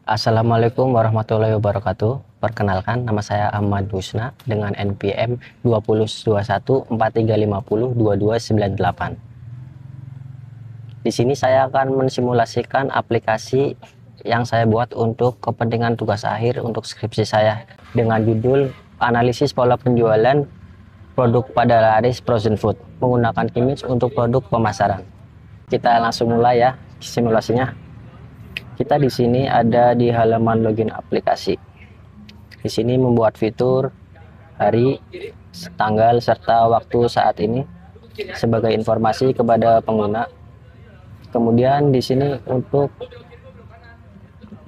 Assalamualaikum warahmatullahi wabarakatuh. Perkenalkan, nama saya Ahmad Husna dengan NPM 202143502298. Di sini saya akan mensimulasikan aplikasi yang saya buat untuk kepentingan tugas akhir untuk skripsi saya dengan judul Analisis Pola Penjualan Produk pada Laris Frozen Food menggunakan image untuk produk pemasaran. Kita langsung mulai ya simulasinya. Kita di sini ada di halaman login aplikasi. Di sini membuat fitur hari, tanggal, serta waktu saat ini sebagai informasi kepada pengguna. Kemudian di sini untuk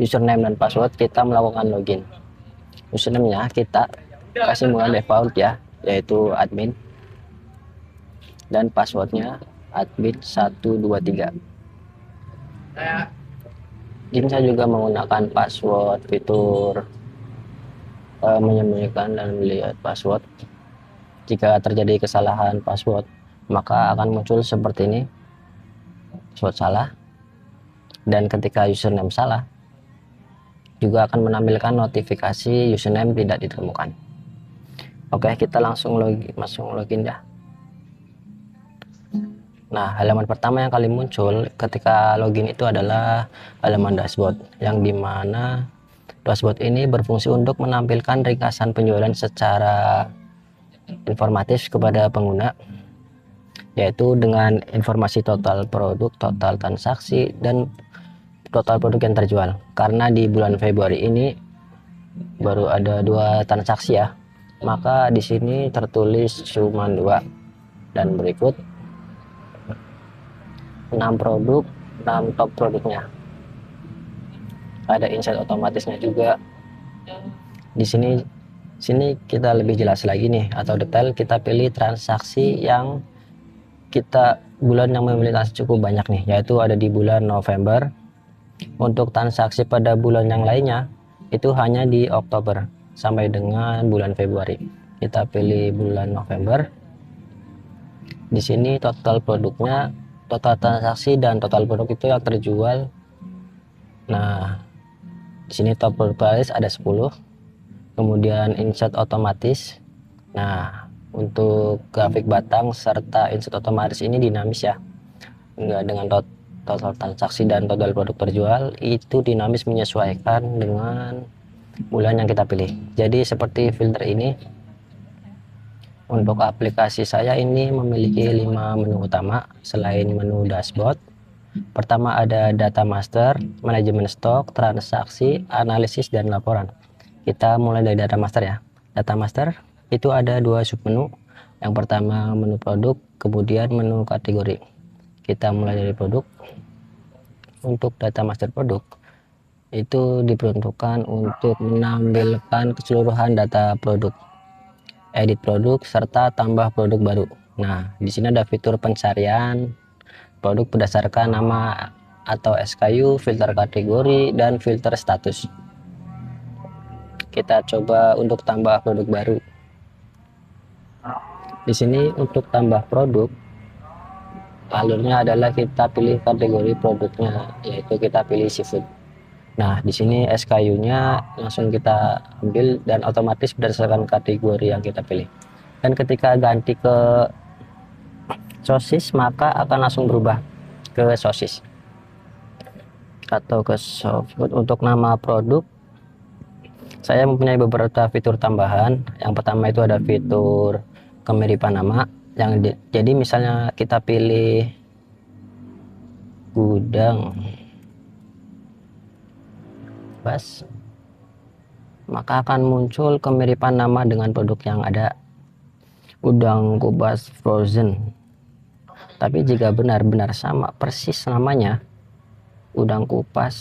username dan password kita melakukan login. Username-nya kita kasih mulai default ya, yaitu admin. Dan passwordnya admin 123. Ini saya juga menggunakan password fitur menyembunyikan dan melihat password. Jika terjadi kesalahan password, maka akan muncul seperti ini, password salah. Dan ketika username salah, juga akan menampilkan notifikasi username tidak ditemukan. Oke, kita langsung login ya. Nah, halaman pertama yang kali muncul ketika login itu adalah halaman dashboard, yang dimana dashboard ini berfungsi untuk menampilkan ringkasan penjualan secara informatif kepada pengguna, yaitu dengan informasi total produk, total transaksi, dan total produk yang terjual. Karena di bulan Februari ini baru ada 2 transaksi ya, maka di sini tertulis cuma 2. Dan berikut 6 produk, 6 top produknya. Ada insight otomatisnya juga. Di sini kita lebih jelas lagi nih, atau detail, kita pilih transaksi yang kita bulan yang memiliki transaksi cukup banyak nih, yaitu ada di bulan November. Untuk transaksi pada bulan yang lainnya itu hanya di Oktober sampai dengan bulan Februari. Kita pilih bulan November. Di sini total produknya, total transaksi dan total produk itu yang terjual. Nah, di sini top product price ada 10. Kemudian insert otomatis. Nah, untuk grafik batang serta insert otomatis ini dinamis ya. Enggak, dengan total transaksi dan total produk terjual itu dinamis menyesuaikan dengan bulan yang kita pilih. Jadi seperti filter ini. Untuk aplikasi saya ini memiliki 5 menu utama selain menu dashboard. Pertama ada data master, manajemen stok, transaksi, analisis, dan laporan. Kita mulai dari data master ya. Data master itu ada 2 submenu. Yang pertama menu produk, kemudian menu kategori. Kita mulai dari produk. Untuk data master produk itu diperuntukkan untuk menampilkan keseluruhan data produk, edit produk, serta tambah produk baru. Nah, di sini ada fitur pencarian produk berdasarkan nama atau SKU, filter kategori, dan filter status. Kita coba untuk tambah produk baru. Di sini untuk tambah produk, alurnya adalah kita pilih kategori produknya, yaitu kita pilih seafood. Nah, di sini SKU-nya langsung kita ambil dan otomatis berdasarkan kategori yang kita pilih. Dan ketika ganti ke sosis, maka akan langsung berubah ke sosis atau ke soft food. Untuk nama produk, saya mempunyai beberapa fitur tambahan. Yang pertama itu ada fitur kemiripan nama, yang jadi misalnya kita pilih gudang bas, maka akan muncul kemiripan nama dengan produk yang ada, udang kubas frozen. Tapi jika benar-benar sama persis namanya, udang kupas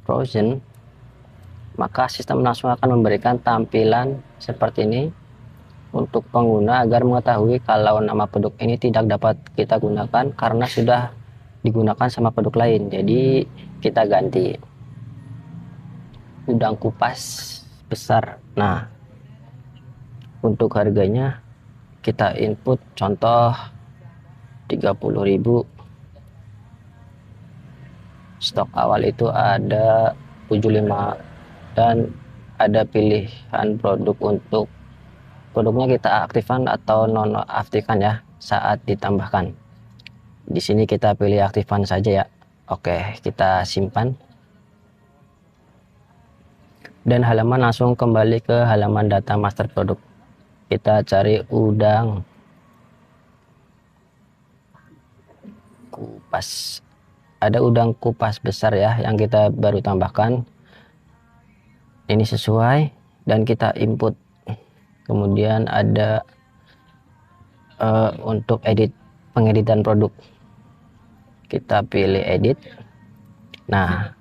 frozen, maka sistem langsung akan memberikan tampilan seperti ini untuk pengguna agar mengetahui kalau nama produk ini tidak dapat kita gunakan karena sudah digunakan sama produk lain. Jadi kita ganti udang kupas besar. Nah, untuk harganya kita input contoh 30.000. Stok awal itu ada 75, dan ada pilihan produk untuk produknya kita aktifkan atau nonaktifkan ya saat ditambahkan. Di sini kita pilih aktifkan saja ya. Oke, kita simpan. Dan halaman langsung kembali ke halaman data master produk. Kita cari udang kupas. Ada udang kupas besar ya yang kita baru tambahkan. Ini sesuai dan kita input. Kemudian ada untuk pengeditan produk. Kita pilih edit. Nah,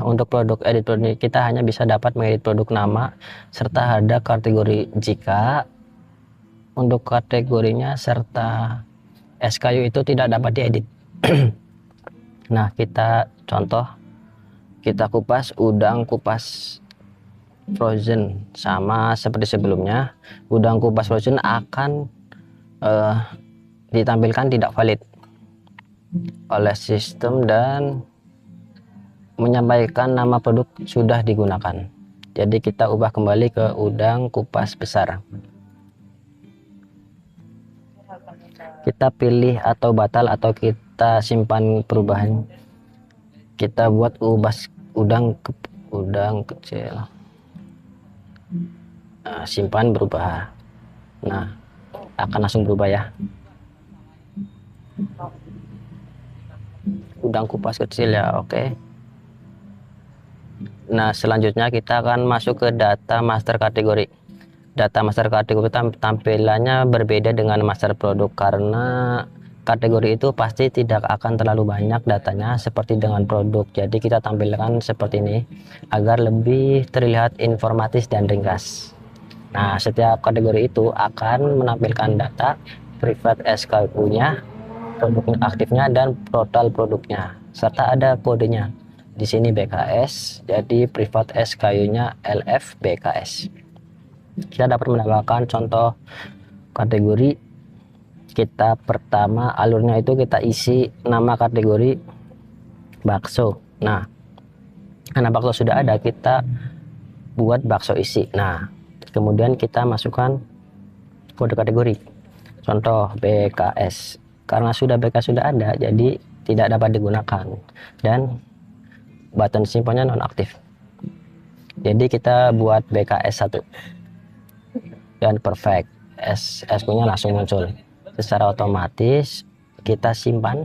untuk produk edit produk kita hanya bisa dapat mengedit produk nama serta ada kategori. Jika untuk kategorinya serta SKU itu tidak dapat diedit. Nah, kita contoh, kita kupas udang kupas frozen sama seperti sebelumnya. Udang kupas frozen akan ditampilkan tidak valid oleh sistem dan menyampaikan nama produk sudah digunakan. Jadi kita ubah kembali ke udang kupas besar. Kita pilih atau batal atau kita simpan perubahan. Kita buat udang kecil. Nah, simpan berubah. Nah, akan langsung berubah ya. Udang kupas kecil ya, oke. Nah, selanjutnya kita akan masuk ke data master kategori. Data master kategori tampilannya berbeda dengan master produk karena kategori itu pasti tidak akan terlalu banyak datanya seperti dengan produk. Jadi kita tampilkan seperti ini agar lebih terlihat informatif dan ringkas. Nah, setiap kategori itu akan menampilkan data private SKU-nya, produk aktifnya, dan total produknya, serta ada kodenya. Di sini BKS, jadi private SKU-nya LF BKS. Kita dapat menambahkan contoh kategori. Kita pertama alurnya itu kita isi nama kategori bakso. Nah, karena bakso sudah ada, kita buat bakso isi. Nah, kemudian kita masukkan kode kategori. Contoh BKS. Karena BKS sudah ada, jadi tidak dapat digunakan. Dan button simpannya nonaktif. Jadi kita buat BKS 1 dan perfect. SQ nya langsung muncul secara otomatis. Kita simpan,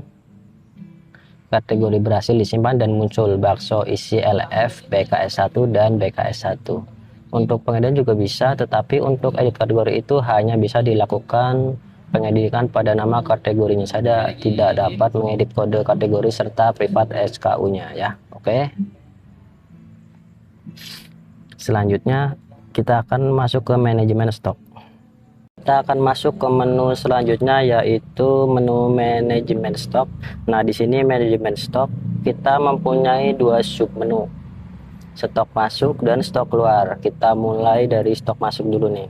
kategori berhasil disimpan dan muncul bakso isi LF BKS 1 dan BKS 1. Untuk pengeditan juga bisa, tetapi untuk edit kategori itu hanya bisa dilakukan pengeditan pada nama kategorinya saja, tidak dapat mengedit kode kategori serta privat SKU-nya ya. Oke. Selanjutnya kita akan masuk ke manajemen stok. Kita akan masuk ke menu selanjutnya yaitu menu manajemen stok. Nah, di sini manajemen stok kita mempunyai dua sub menu. Stok masuk dan stok keluar. Kita mulai dari stok masuk dulu nih.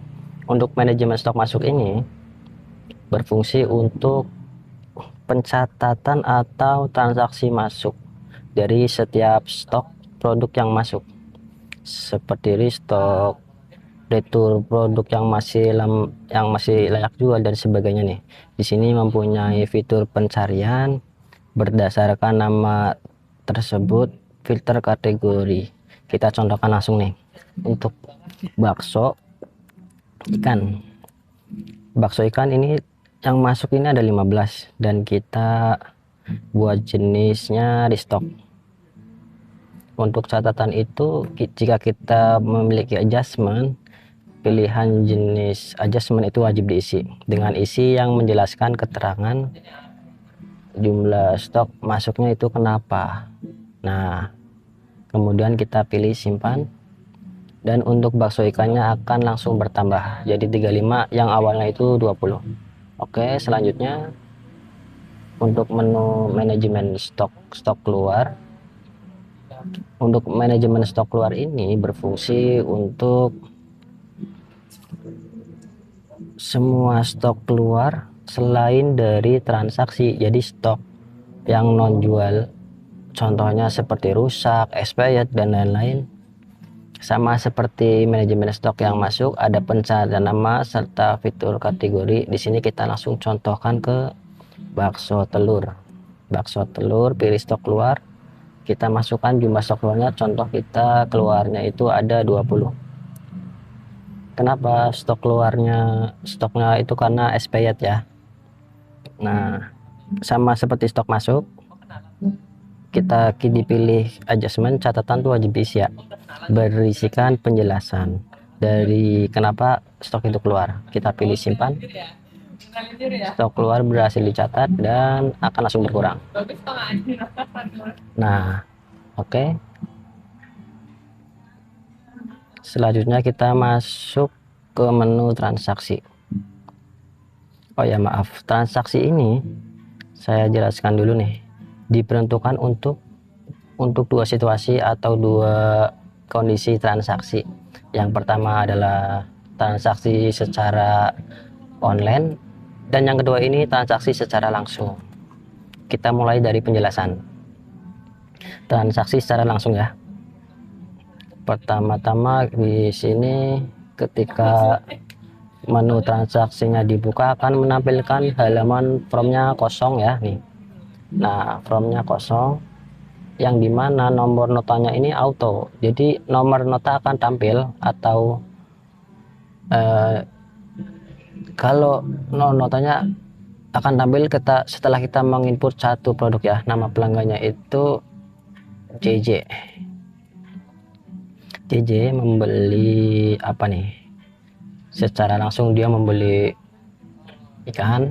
Untuk manajemen stok masuk ini berfungsi untuk pencatatan atau transaksi masuk dari setiap stok produk yang masuk, seperti restock, retur produk yang masih layak jual dan sebagainya nih. Di sini mempunyai fitur pencarian berdasarkan nama tersebut, filter kategori. Kita contohkan langsung nih. Untuk bakso ikan. Bakso ikan ini yang masuk ini ada 15 dan kita buat jenisnya restock. Untuk catatan itu, jika kita memiliki adjustment, pilihan jenis adjustment itu wajib diisi dengan isi yang menjelaskan keterangan jumlah stok masuknya itu kenapa. Nah, kemudian kita pilih simpan, dan untuk bakso ikannya akan langsung bertambah jadi 35 yang awalnya itu 20. Oke, selanjutnya untuk menu manajemen stok keluar. Untuk manajemen stok keluar ini berfungsi untuk semua stok keluar selain dari transaksi. Jadi stok yang non jual contohnya seperti rusak, expired, dan lain-lain. Sama seperti manajemen stok yang masuk, ada pencatatan nama serta fitur kategori. Di sini kita langsung contohkan ke bakso telur. Bakso telur, pilih stok keluar. Kita masukkan jumlah stok keluarnya, contoh kita keluarnya itu ada 20. Kenapa stoknya itu karena expired ya. Nah, sama seperti stok masuk, kita dipilih adjustment, catatan tuh wajib diisi ya, berisikan penjelasan dari kenapa stok itu keluar. Kita pilih simpan, stok keluar berhasil dicatat dan akan langsung berkurang. Nah, oke. Selanjutnya kita masuk ke menu transaksi. Oh ya, maaf, transaksi ini saya jelaskan dulu nih, diperuntukkan untuk dua situasi atau dua kondisi transaksi. Yang pertama adalah transaksi secara online, dan yang kedua ini transaksi secara langsung. Kita mulai dari penjelasan transaksi secara langsung ya. Pertama-tama di sini ketika menu transaksinya dibuka akan menampilkan halaman formnya kosong ya nih. Nah, formnya kosong, yang dimana nomor notanya ini auto, jadi nomor nota akan tampil, atau kalau notanya akan tampil setelah kita menginput satu produk ya. Nama pelanggannya itu JJ. JJ membeli apa nih, secara langsung dia membeli ikan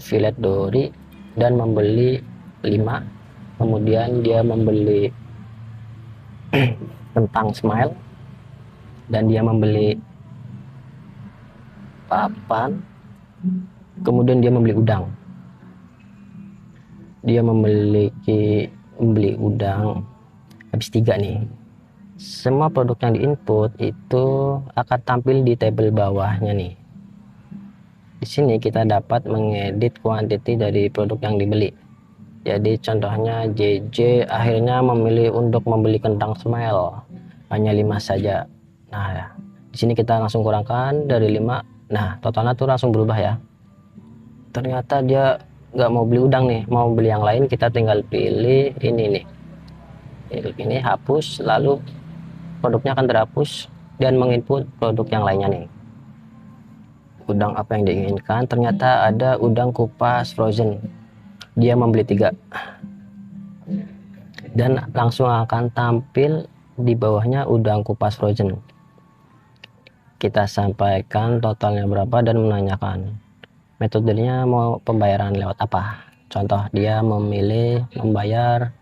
filet dori dan membeli 5. Kemudian dia membeli kentang smile dan dia membeli papan. Kemudian dia membeli udang. Dia membeli udang habis 3 nih. Semua produk yang diinput itu akan tampil di tabel bawahnya nih. Di sini kita dapat mengedit kuantiti dari produk yang dibeli. Jadi contohnya JJ akhirnya memilih untuk membeli kentang smile hanya 5 saja. Nah, di sini kita langsung kurangkan dari 5. Nah, totalnya tuh langsung berubah ya. Ternyata dia nggak mau beli udang nih, mau beli yang lain. Kita tinggal pilih ini nih. Ini hapus, lalu produknya akan terhapus dan menginput produk yang lainnya nih. Udang apa yang diinginkan, ternyata ada udang kupas frozen. Dia membeli 3 dan langsung akan tampil di bawahnya udang kupas frozen. Kita sampaikan totalnya berapa dan menanyakan metodenya mau pembayaran lewat apa. Contoh dia memilih membayar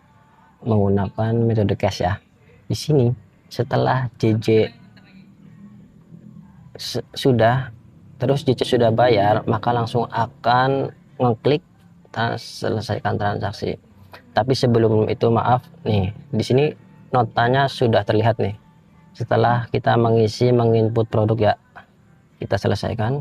menggunakan metode cash ya. Di sini setelah JJ sudah bayar, maka langsung akan ngeklik selesaikan transaksi. Tapi sebelum itu maaf nih, di sini notanya sudah terlihat nih. Setelah kita menginput produk ya, kita selesaikan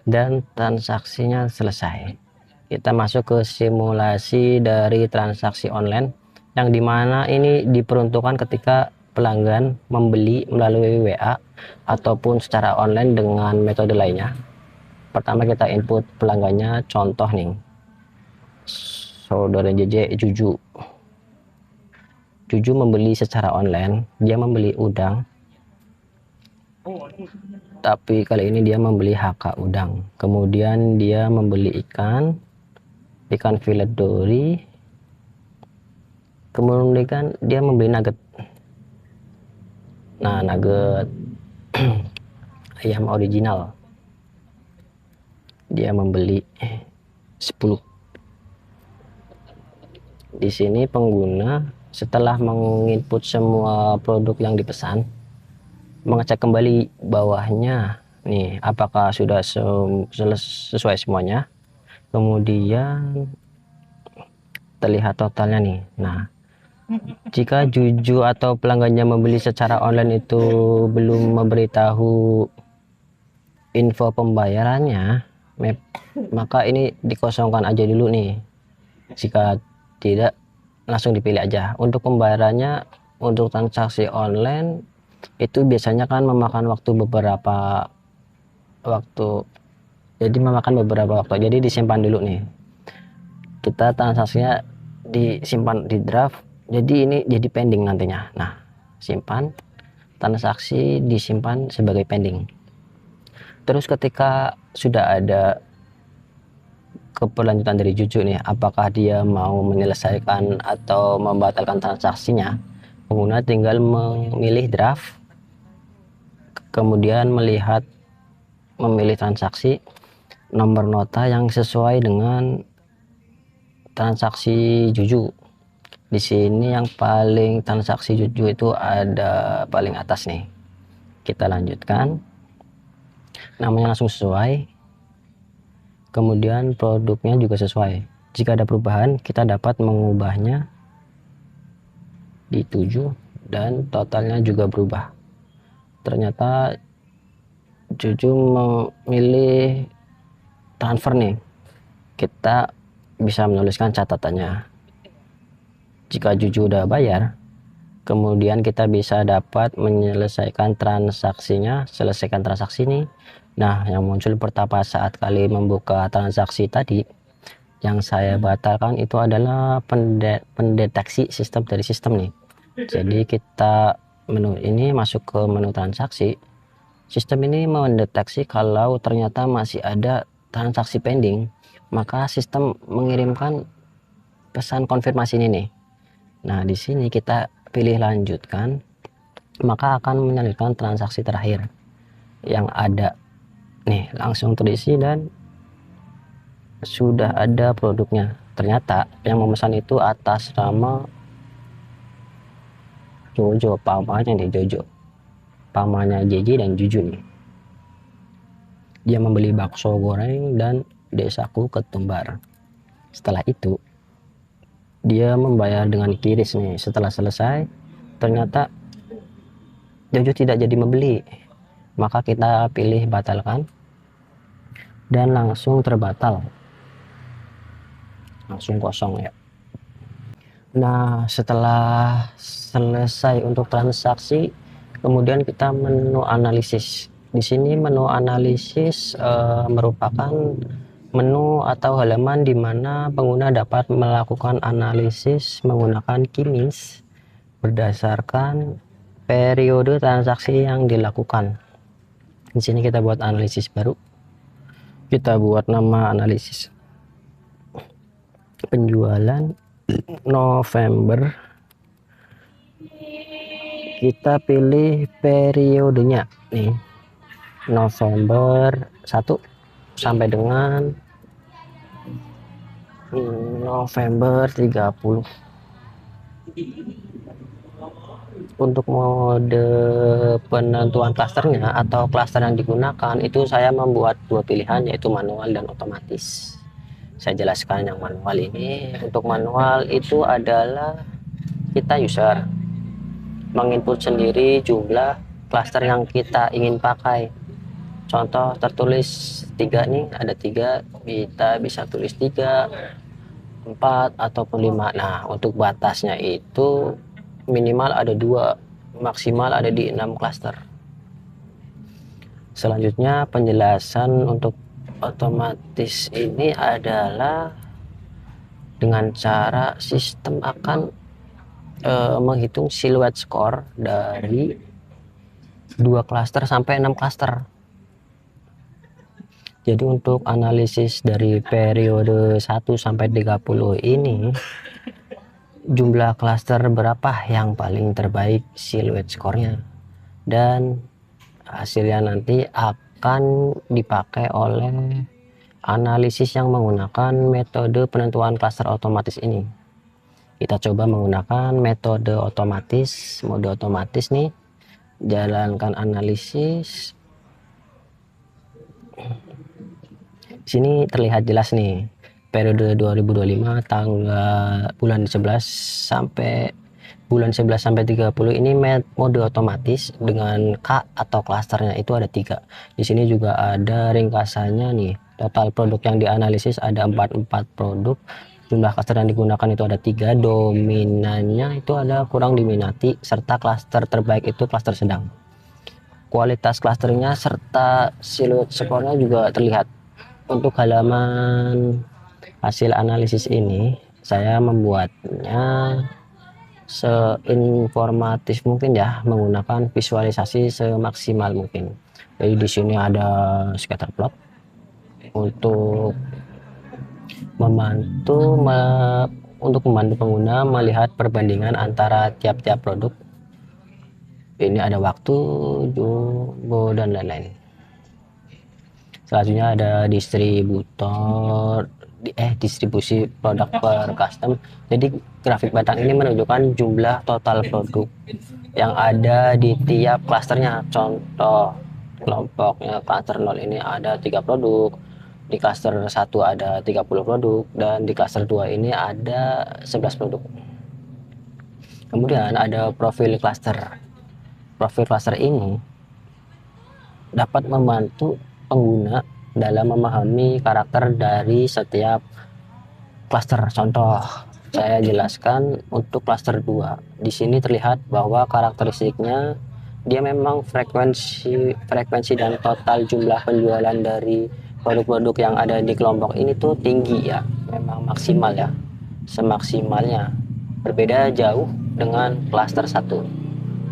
dan transaksinya selesai. Kita masuk ke simulasi dari transaksi online, yang dimana ini diperuntukkan ketika pelanggan membeli melalui WA ataupun secara online dengan metode lainnya. Pertama kita input pelanggannya, contoh nih saudara JJ Juju membeli secara online, dia membeli udang, tapi kali ini dia membeli HK udang. Kemudian dia membeli ikan filet dori, kemudian dia membeli nugget. Nah, nugget ayam original dia membeli 10. Di sini pengguna setelah menginput semua produk yang dipesan, mengecek kembali bawahnya nih apakah sudah sesuai semuanya. Kemudian terlihat totalnya nih. Nah, jika Juju atau pelanggannya membeli secara online itu belum memberitahu info pembayarannya, maka ini dikosongkan aja dulu nih. Jika tidak, langsung dipilih aja. Untuk pembayarannya, untuk transaksi online itu biasanya kan memakan waktu beberapa waktu, jadi memakan beberapa waktu, jadi disimpan dulu nih, kita transaksinya disimpan di draft, jadi ini jadi pending nantinya. Nah, simpan, transaksi disimpan sebagai pending. Terus ketika sudah ada keberlanjutan dari Juju nih, apakah dia mau menyelesaikan atau membatalkan transaksinya, pengguna tinggal memilih draft, kemudian memilih transaksi, nomor nota yang sesuai dengan transaksi Juju. Di sini yang paling transaksi Juju itu ada paling atas nih. Kita lanjutkan, namanya langsung sesuai, kemudian produknya juga sesuai. Jika ada perubahan, kita dapat mengubahnya di 7 dan totalnya juga berubah. Ternyata Juju memilih transfer nih, kita bisa menuliskan catatannya. Jika Juju udah bayar, kemudian kita bisa dapat menyelesaikan transaksinya, selesaikan transaksi ini. Nah, yang muncul pertama saat kali membuka transaksi tadi yang saya batalkan itu adalah pendeteksi sistem dari sistem nih. Jadi kita menu ini masuk ke menu transaksi, sistem ini mendeteksi kalau ternyata masih ada transaksi pending, maka sistem mengirimkan pesan konfirmasi ini nih. Nah, di sini kita pilih lanjutkan, maka akan menyalurkan transaksi terakhir yang ada nih, langsung terisi dan sudah ada produknya. Ternyata yang memesan itu atas nama Jojo, pamannya nih, Jojo, pamannya JJ dan Juju nih. Dia membeli bakso goreng dan desaku ketumbar. Setelah itu dia membayar dengan kiris nih. Setelah selesai, ternyata Jojo tidak jadi membeli, maka kita pilih batalkan dan langsung terbatal, langsung kosong ya. Nah, setelah selesai untuk transaksi, kemudian kita menu analisis. Di sini menu analisis merupakan menu atau halaman di mana pengguna dapat melakukan analisis menggunakan QMIS berdasarkan periode transaksi yang dilakukan. Di sini kita buat analisis baru. Kita buat nama analisis penjualan November. Kita pilih periodenya nih, November 1 sampai dengan November 30. Untuk mode penentuan klasternya atau klaster yang digunakan itu saya membuat dua pilihan, yaitu manual dan otomatis. Saya jelaskan yang manual ini. Untuk manual itu adalah kita user menginput sendiri jumlah klaster yang kita ingin pakai. Contoh tertulis 3 nih, ada 3, kita bisa tulis 3, 4 ataupun 5. Nah, untuk batasnya itu minimal ada 2, maksimal ada di 6 klaster. Selanjutnya penjelasan untuk otomatis ini adalah dengan cara sistem akan menghitung siluet skor dari 2 klaster sampai 6 klaster. Jadi untuk analisis dari periode 1 sampai 30 ini, jumlah klaster berapa yang paling terbaik siluet skornya, dan hasilnya nanti akan dipakai oleh analisis yang menggunakan metode penentuan klaster otomatis ini. Kita coba menggunakan metode otomatis, mode otomatis nih, jalankan analisis. Sini terlihat jelas nih periode 2025 tanggal bulan 11 sampai 30 ini mode otomatis dengan K atau klasternya itu ada 3. Di sini juga ada ringkasannya nih. Total produk yang dianalisis ada 44 produk Jumlah klaster yang digunakan itu ada 3, dominannya itu ada kurang diminati, serta klaster terbaik itu klaster sedang. Kualitas klasternya serta siluet skornya juga terlihat. Untuk halaman hasil analisis ini saya membuatnya seinformatif mungkin ya, menggunakan visualisasi semaksimal mungkin. Jadi di sini ada scatter plot untuk untuk membantu pengguna melihat perbandingan antara tiap-tiap produk. Ini ada waktu, jumbo, dan lain-lain. Selanjutnya ada distribusi produk per custom. Jadi grafik batang ini menunjukkan jumlah total produk yang ada di tiap klasternya. Contoh kelompoknya klaster 0 ini ada 3 produk, di klaster 1 ada 30 produk, dan di klaster 2 ini ada 11 produk. Kemudian ada profil klaster. Profil klaster ini dapat membantu pengguna dalam memahami karakter dari setiap klaster. Contoh, saya jelaskan untuk klaster 2. Di sini terlihat bahwa karakteristiknya dia memang frekuensi dan total jumlah penjualan dari produk-produk yang ada di kelompok ini tuh tinggi ya, memang maksimal ya, semaksimalnya. Berbeda jauh dengan klaster 1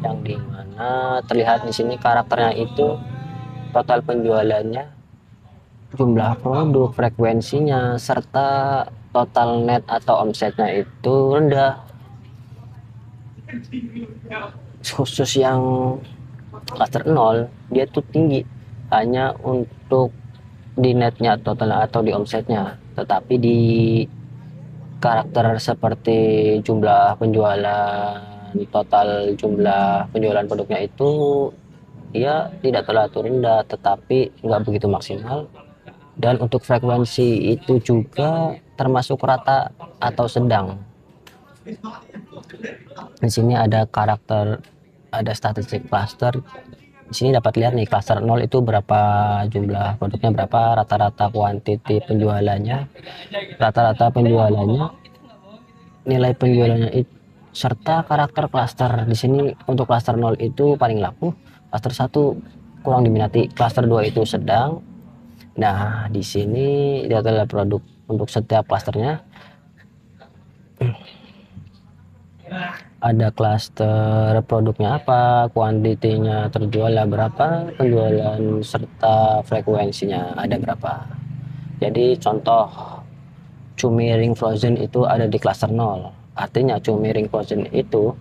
yang dimana terlihat di sini karakternya itu total penjualannya, jumlah produk, frekuensinya, serta total net atau omsetnya itu rendah. Khusus yang klaster 0 dia tuh tinggi hanya untuk di netnya total atau di omsetnya, tetapi di karakter seperti jumlah penjualan, total jumlah penjualan produknya itu dia tidak terlalu rendah tetapi nggak begitu maksimal. Dan untuk frekuensi itu juga termasuk rata atau sedang. Di sini ada statistik cluster. Di sini dapat lihat nih, cluster 0 itu berapa jumlah produknya, berapa rata-rata kuantiti penjualannya, nilai penjualannya itu, serta karakter cluster. Di sini untuk cluster 0 itu paling laku, cluster 1 kurang diminati, cluster 2 itu sedang. Nah, di sini data produk untuk setiap klasternya. Ada klaster produknya apa, kuantitinya terjual berapa, penjualan serta frekuensinya ada berapa. Jadi contoh cumi ring frozen itu ada di klaster 0. Artinya cumi ring frozen itu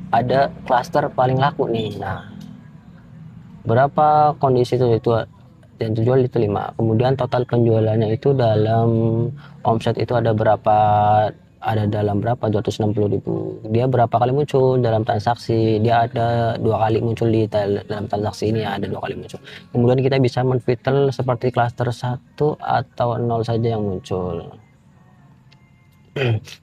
ada klaster paling laku nih. Nah, berapa kondisi itu dan terjual itu 5. Kemudian total penjualannya itu dalam omset itu ada berapa, dalam berapa, 260.000. Dia berapa kali muncul dalam transaksi, dia ada 2 kali muncul di dalam transaksi ini, ada 2 kali muncul. Kemudian kita bisa menfilter seperti klaster 1 atau 0 saja yang muncul.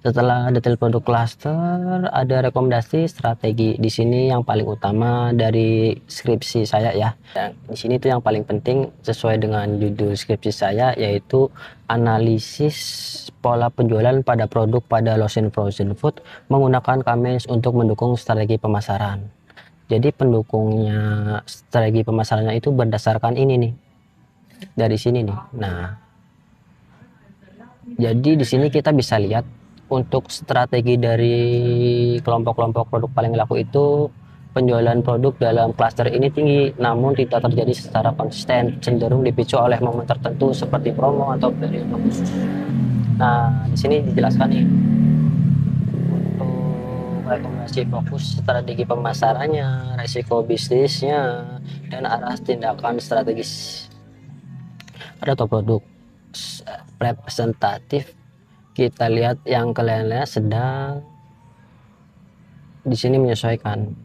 Setelah detail produk klaster, ada rekomendasi strategi. Di sini yang paling utama dari skripsi saya ya. Dan di sini tuh yang paling penting sesuai dengan judul skripsi saya, yaitu analisis pola penjualan pada produk pada Lawson Frozen Food menggunakan Kamaze untuk mendukung strategi pemasaran. Jadi pendukungnya strategi pemasarannya itu berdasarkan ini nih. Dari sini nih. Nah, jadi di sini kita bisa lihat untuk strategi dari kelompok-kelompok produk paling laku itu, penjualan produk dalam klaster ini tinggi namun tidak terjadi secara konsisten, cenderung dipicu oleh momen tertentu seperti promo atau periode khusus. Nah, di sini dijelaskan nih untuk rekomendasi fokus strategi pemasarannya, resiko bisnisnya, dan arah tindakan strategis. Ada top produk representatif, kita lihat yang kalian sedang di sini menyesuaikan.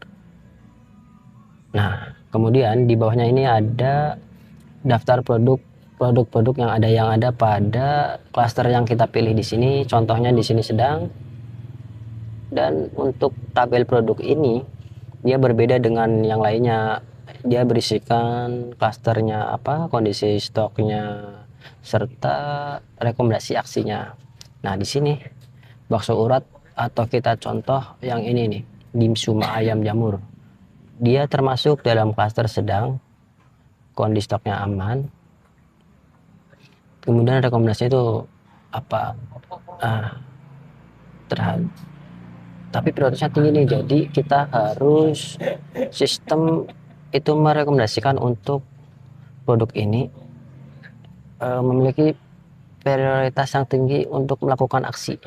Nah, kemudian di bawahnya ini ada daftar produk-produk yang ada pada klaster yang kita pilih di sini. Contohnya di sini sedang. Dan untuk tabel produk ini dia berbeda dengan yang lainnya. Dia berisikan klasternya apa, kondisi stoknya, serta rekomendasi aksinya. Nah, di sini bakso urat atau kita contoh yang ini nih, dimsum ayam jamur. Dia termasuk dalam klaster sedang, kondisi stoknya aman. Kemudian rekomendasi itu apa? Terhadap tapi prioritasnya tinggi nih, jadi kita harus sistem itu merekomendasikan untuk produk ini memiliki prioritas yang tinggi untuk melakukan aksi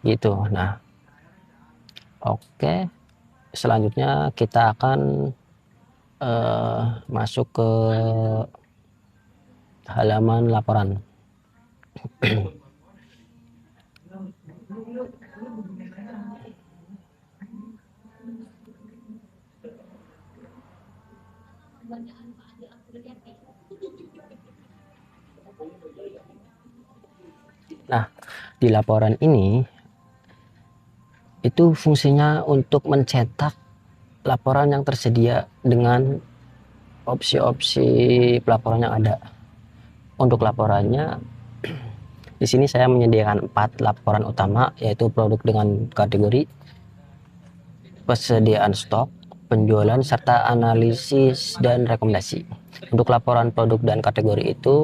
gitu. Nah, oke, selanjutnya kita akan masuk ke halaman laporan. Nah, di laporan ini itu fungsinya untuk mencetak laporan yang tersedia dengan opsi-opsi pelaporan yang ada. Untuk laporannya di sini saya menyediakan 4 laporan utama, yaitu produk dengan kategori, persediaan stok, penjualan, serta analisis dan rekomendasi. Untuk laporan produk dan kategori itu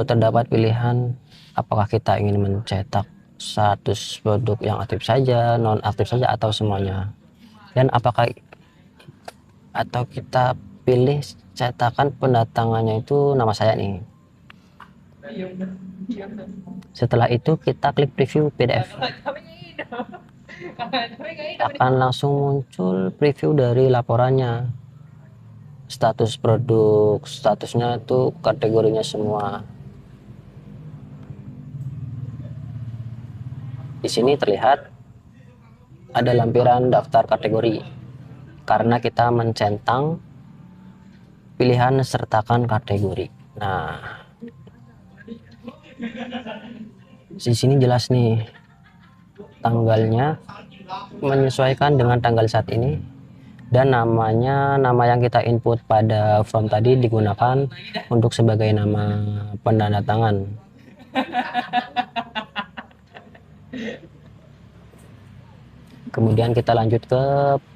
terdapat pilihan apakah kita ingin mencetak status produk yang aktif saja, non aktif saja, atau semuanya, dan apakah atau kita pilih cetakan pendatangannya itu nama saya nih. Setelah itu kita klik preview PDF, akan langsung muncul preview dari laporannya, status produk, statusnya itu kategorinya semua. Di sini terlihat ada lampiran daftar kategori karena kita mencentang pilihan sertakan kategori. Nah, di sini jelas nih tanggalnya menyesuaikan dengan tanggal saat ini, dan nama yang kita input pada form tadi digunakan untuk sebagai nama penanda tangan. Kemudian kita lanjut ke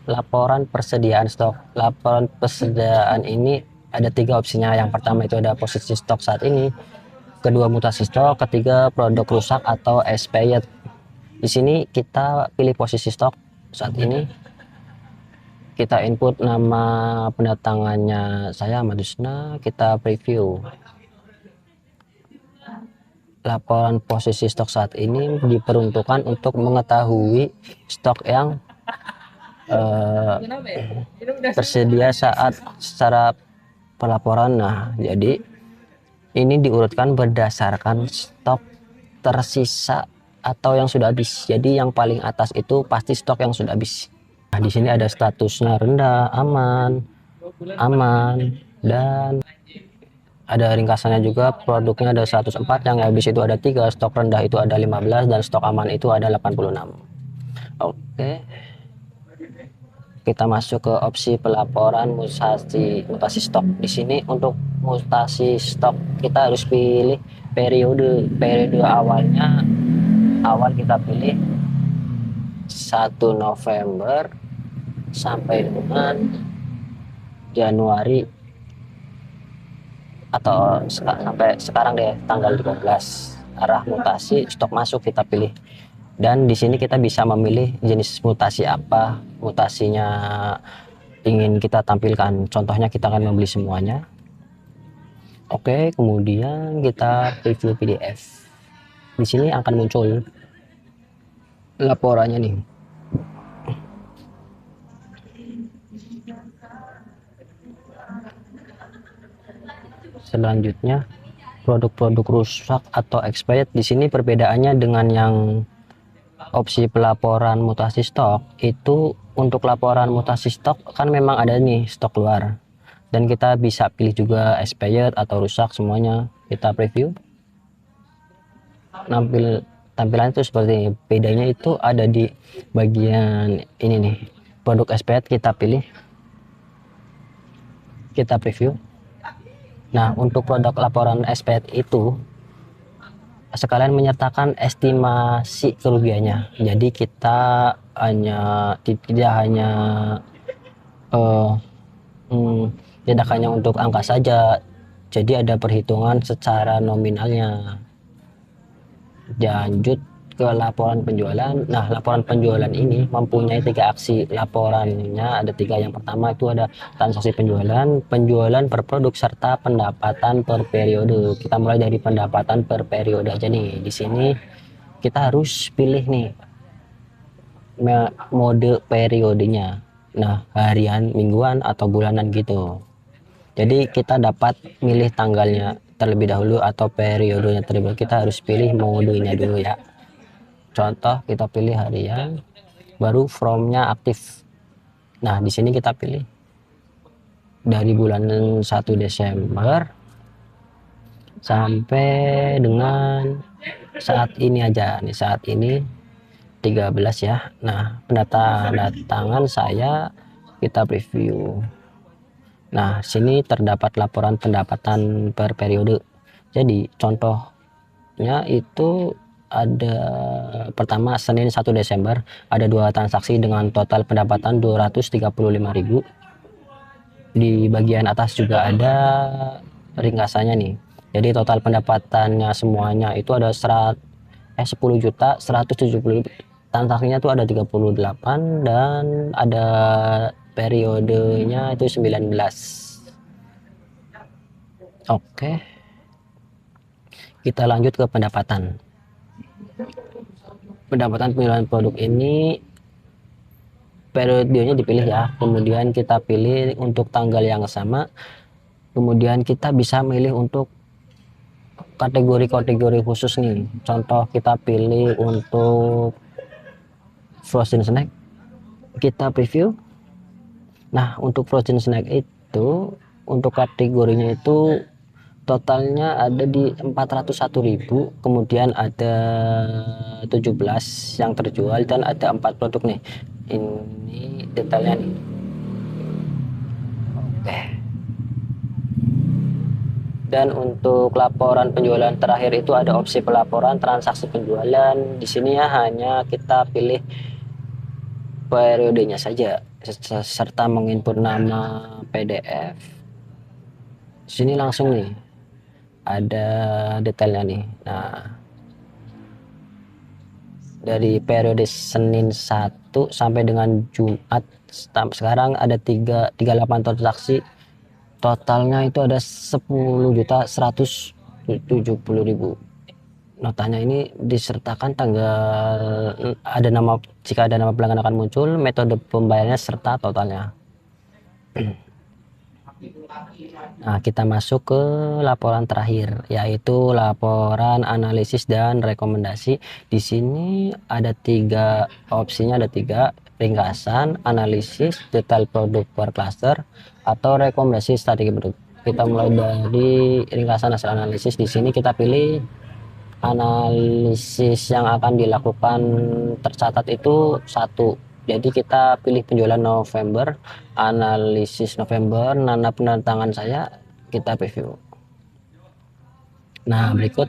laporan persediaan stok. Laporan persediaan ini ada 3 opsinya. Yang pertama itu ada posisi stok saat ini, kedua mutasi stok, ketiga produk rusak atau expired. Di sini kita pilih posisi stok saat ini, kita input nama pendatangannya saya Madusna, kita preview. Laporan posisi stok saat ini diperuntukkan untuk mengetahui stok yang tersedia saat secara pelaporan. Nah, jadi ini diurutkan berdasarkan stok tersisa atau yang sudah habis. Jadi yang paling atas itu pasti stok yang sudah habis. Nah, di sini ada statusnya rendah, aman, dan ada ringkasannya juga. Produknya ada 104, yang habis itu ada 3, stok rendah itu ada 15, dan stok aman itu ada 86. Oke, kita masuk ke opsi pelaporan mutasi stok. Di sini untuk mutasi stok kita harus pilih periode awalnya. Awal kita pilih 1 November sampai dengan Januari, atau sampai sekarang deh tanggal 12. Arah mutasi stok masuk kita pilih, dan di sini kita bisa memilih jenis mutasi apa mutasinya ingin kita tampilkan. Contohnya kita akan membeli semuanya. Oke, kemudian kita preview PDF. Di sini akan muncul laporannya nih. Selanjutnya produk-produk rusak atau expired. Di sini perbedaannya dengan yang opsi pelaporan mutasi stok itu, untuk laporan mutasi stok kan memang ada nih stok keluar, dan kita bisa pilih juga expired atau rusak semuanya. Kita preview. Tampilan itu seperti ini. Bedanya itu ada di bagian ini nih, produk expired kita pilih, kita preview. Nah, untuk produk laporan expired itu sekalian menyertakan estimasi kerugiannya. Jadi kita tidak hanya eh, hmm, tidak hanya untuk angka saja, jadi ada perhitungan secara nominalnya. Lanjut ke laporan penjualan. Nah, laporan penjualan ini mempunyai 3 aksi. Laporannya ada 3. Yang pertama itu ada transaksi penjualan, penjualan per produk, serta pendapatan per periode. Kita mulai dari pendapatan per periode aja nih. Di sini kita harus pilih nih mode periodenya. Nah, harian, mingguan, atau bulanan gitu. Jadi kita dapat milih tanggalnya terlebih dahulu atau periodenya terlebih dahulu. Kita harus pilih modenya dulu ya. Contoh kita pilih harian, baru from-nya aktif. Nah, di sini kita pilih dari bulan 1 Desember sampai dengan saat ini aja nih, saat ini 13 ya. Nah, pendatangan saya kita preview. Nah, sini terdapat laporan pendapatan per periode. Jadi contohnya itu ada pertama Senin 1 Desember ada 2 transaksi dengan total pendapatan 235.000. Di bagian atas juga ada ringkasannya nih. Jadi total pendapatannya semuanya itu ada 10.170.000. Transaksinya itu ada 38 dan ada periodenya itu 19. Oke. Kita lanjut ke pendapatan. Pendapatan penjualan produk ini periodenya dipilih ya, kemudian kita pilih untuk tanggal yang sama, kemudian kita bisa milih untuk kategori-kategori khusus nih. Contoh kita pilih untuk frozen snack, kita preview. Nah, untuk frozen snack itu untuk kategorinya itu totalnya ada di 401.000, kemudian ada 17 yang terjual dan ada 4 produk nih. Ini detailnya nih. Oke. Dan untuk laporan penjualan terakhir itu ada opsi pelaporan transaksi penjualan. Di sini ya hanya kita pilih periodenya saja serta menginput nama PDF. Di sini langsung nih ada detailnya nih. Nah, dari periode Senin 1 sampai dengan Jumat sekarang ada 38 transaksi, totalnya itu ada 10.170.000. Notanya ini disertakan tanggal, ada nama, jika ada nama pelanggan akan muncul, metode pembayarannya serta totalnya. Nah, kita masuk ke laporan terakhir, yaitu laporan analisis dan rekomendasi. Di sini ada 3 opsinya, ada 3: ringkasan, analisis, detail produk per cluster, atau rekomendasi strategi produk. Kita mulai dari ringkasan hasil analisis. Di sini kita pilih analisis yang akan dilakukan tercatat itu 1. Jadi kita pilih penjualan November, analisis November, nana pendatangan saya, kita preview. Nah, berikut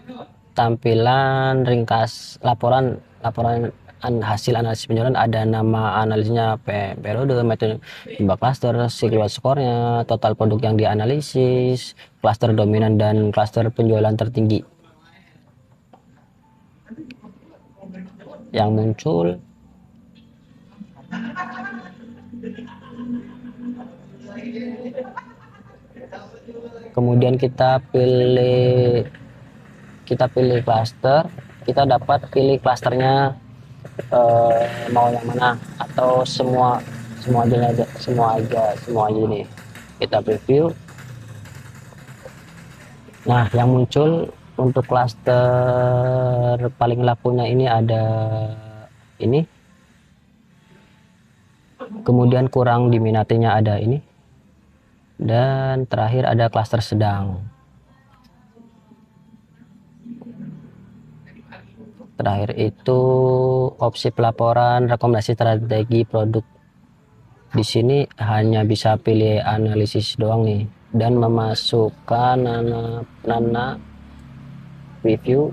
tampilan ringkas laporan hasil analisis penjualan. Ada nama analisisnya, periode, metode, jumlah cluster, siklus skornya, total produk yang dianalisis, cluster dominan dan cluster penjualan tertinggi yang muncul. Kemudian kita pilih cluster, kita dapat pilih clusternya mau yang mana atau semua aja nih. Kita preview. Nah, yang muncul untuk cluster paling lakunya ini ada ini, kemudian kurang diminatinya ada ini, dan terakhir ada cluster sedang. Terakhir itu opsi pelaporan rekomendasi strategi produk. Di sini hanya bisa pilih analisis doang nih, dan memasukkan nana review.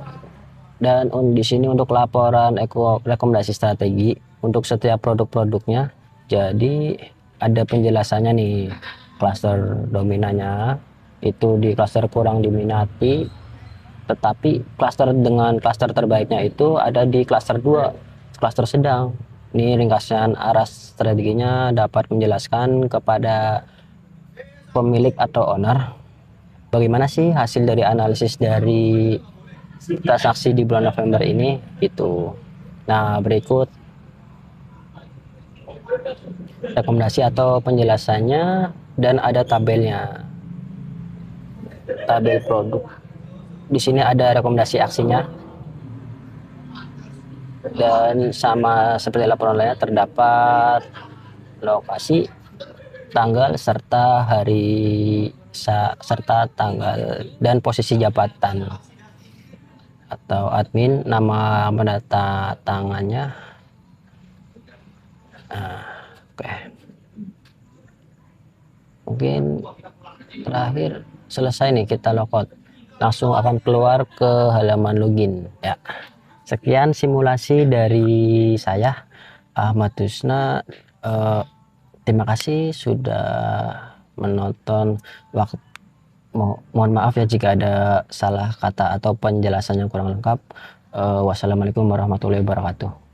Dan di sini untuk laporan rekomendasi strategi untuk setiap produk-produknya. Jadi ada penjelasannya nih, klaster dominannya itu di klaster kurang diminati, tetapi klaster terbaiknya itu ada di klaster 2, klaster sedang. Ini ringkasan arah strateginya dapat menjelaskan kepada pemilik atau owner bagaimana sih hasil dari analisis dari transaksi di bulan November ini itu. Nah, berikut rekomendasi atau penjelasannya dan ada tabelnya. Tabel produk. Di sini ada rekomendasi aksinya. Dan sama seperti laporan lainnya terdapat lokasi, tanggal serta hari serta tanggal dan posisi jabatan atau admin, nama pendata tangannya. Nah, oke. Mungkin terakhir selesai nih kita logout, langsung akan keluar ke halaman login ya. Sekian simulasi dari saya Ahmad Husna. Terima kasih sudah menonton. Mohon maaf ya jika ada salah kata atau penjelasan yang kurang lengkap. Wassalamualaikum warahmatullahi wabarakatuh.